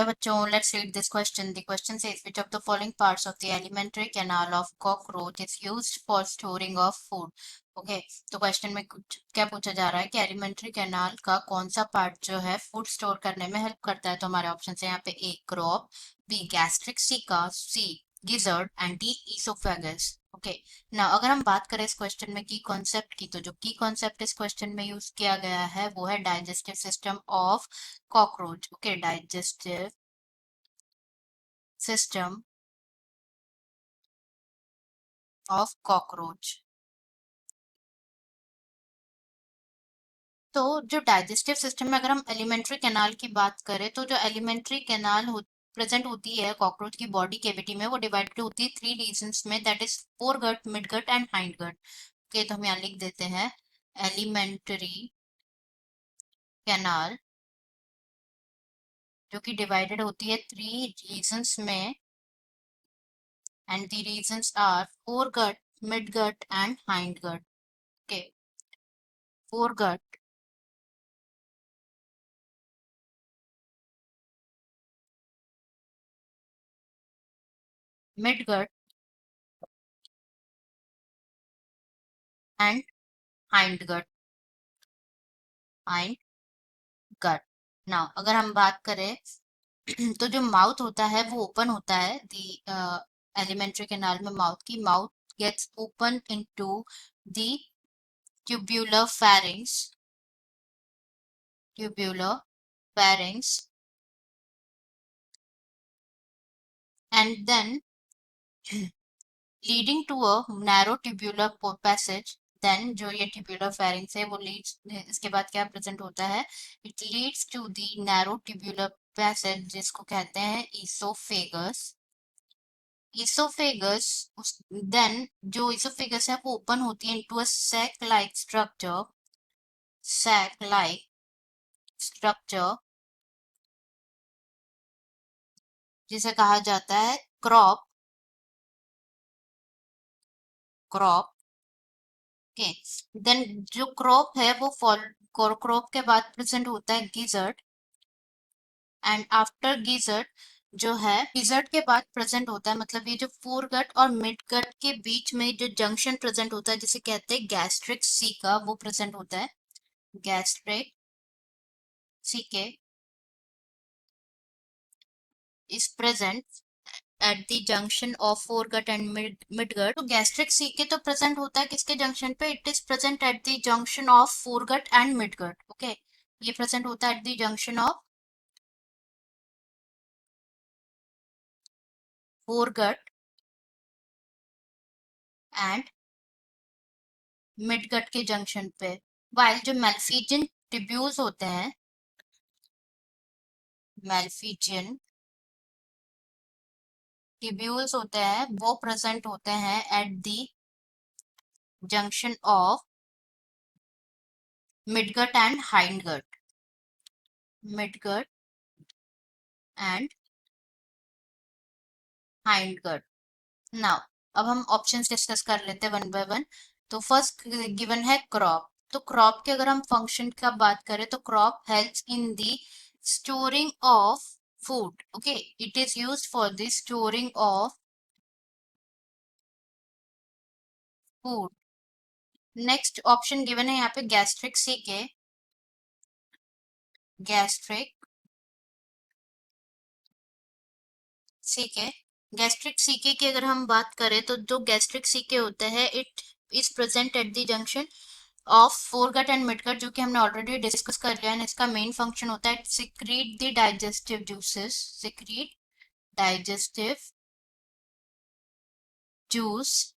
Hello bachon, let's read this question. The question says, which of the following parts of the alimentary canal of cockroach is used for storing of food? Okay, तो question में कुछ क्या पूछा जा रहा है कि alimentary canal का कौन सा पार्ट जो है फूड स्टोर करने में हेल्प करता है। तो हमारे ऑप्शन है यहाँ पे A crop, B gastric caeca, C gizzard and D oesophagus. Okay, ना अगर हम बात करें इस क्वेश्चन में की कॉन्सेप्ट की, तो जो की कॉन्सेप्ट इस क्वेश्चन में यूज किया गया है वो है digestive system of cockroach. Okay, digestive system of cockroach. तो जो डाइजेस्टिव सिस्टम में अगर हम एलिमेंट्री कैनाल की बात करें, तो जो एलिमेंट्री कैनाल प्रेजेंट होती है कॉकरोच की बॉडी कैविटी में, वो डिवाइडेड होती है थ्री रीजन्स में, that is foregut, midgut and hindgut. Okay, तो हम यहाँ लिख देते हैं एलिमेंट्री कैनाल जो कि डिवाइडेड होती है थ्री रीजन्स में, and the regions are foregut, midgut and hindgut. Okay, foregut, midgut and hindgut, hindgut. Now अगर हम बात करें तो जो माउथ होता है वो ओपन होता है, दी एलिमेंट्री कैनाल में माउथ की mouth gets open into the tubular pharynx, tubular pharynx, and then leading to a narrow tubular passage। Then जो ये ट्यूब्यूलर pharynx है वो लीड्स, इसके बाद क्या प्रेजेंट होता है, it leads to the narrow tubular passage जिसको कहते हैं ईसोफेगस। ईसोफेगस, देन जो ईसोफेगस है वो ओपन होती है into a sac like structure, sac like structure जिसे कहा जाता है क्रॉप, क्रॉप के। देन जो क्रॉप है वो फॉल, क्रॉप के बाद प्रेजेंट होता है गिजर्ड, एंड आफ्टर गिजर्ड जो है, गिजर्ड के बाद प्रेजेंट होता है, मतलब ये जो फोर गट और मिड गट के बीच में जो जंक्शन प्रेजेंट होता है जिसे कहते हैं गैस्ट्रिक सीका, वो प्रेजेंट होता है। Gastric caeca is present at the junction of foregut and midgut। तो गैस्ट्रिक सीके तो प्रेजेंट होता है किसके जंक्शन पे, it is present at the junction of foregut and midgut. Okay, ये प्रेजेंट होता है eight the junction of foregut and midgut के जंक्शन पे। वाइल जो मेल्फिजियन ट्यूब्यूल्स होते हैं, मेल्फिजियन ट्यूब्यूल्स होते हैं वो प्रेजेंट होते हैं at the junction of midgut and hindgut, midgut and hindgut. Now अब हम ऑप्शंस डिस्कस कर लेते हैं वन बाय वन। तो फर्स्ट गिवन है क्रॉप। तो क्रॉप के अगर हम फंक्शन का बात करें तो crop helps in the storing of food. Okay, it is used for the storing of food. Next option given है यहाँ पे gastric caeca, gastric caeca. Gastric caeca की अगर हम बात करें तो जो गैस्ट्रिक सीके होते हैं, it is present at the junction of foregut and midgut, जो कि हमने ऑलरेडी डिस्कस कर लिया है। इसका मेन फंक्शन होता है secrete the digestive juices, secrete digestive juice.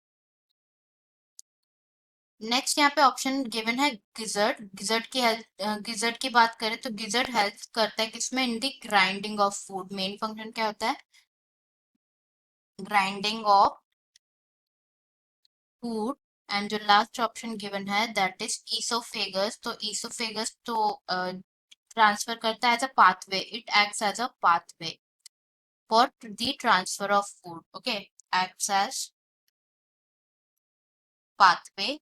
Next यहाँ पे ऑप्शन गिवन है गिजर्ड। गिजर्ड की हेल्प, गिजर्ड की बात करें तो गिजर्ड हेल्प करता है किसमें, in the grinding of food. Main function क्या होता है, ग्राइंडिंग ऑफ फूड। एंड जो लास्ट ऑप्शन गिवन है दैट इज ईसोफेगस। तो ईसोफेगस तो ट्रांसफर करता है as a pathway, it acts as a pathway for the transfer of food। Okay, acts as pathway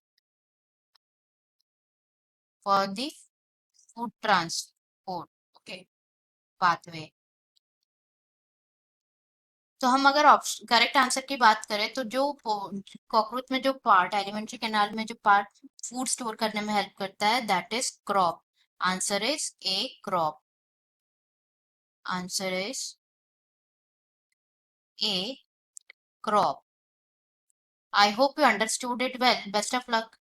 for the food transport। Okay, pathway। तो हम अगर option correct answer की बात करें तो जो कॉकरोच में जो पार्ट एलिमेंट्री कैनाल में जो पार्ट फूड स्टोर करने में हेल्प करता है that is crop. Answer is a crop. Answer is a crop. I hope you understood it well. Best of luck.